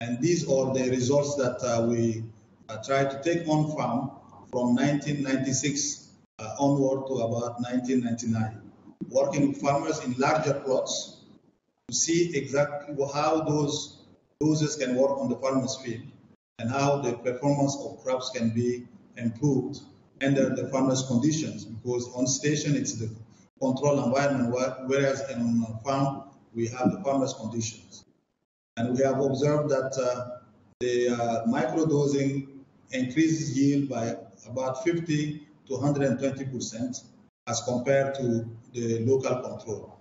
And these are the results that we tried to take on farm from 1996 onward to about 1999, working with farmers in larger plots to see exactly how those doses can work on the farmer's field and how the performance of crops can be improved under the farmer's conditions, because on station it's the control environment, whereas on farm we have the farmer's conditions. And we have observed that the microdosing increases yield by about 50 to 120% as compared to the local control.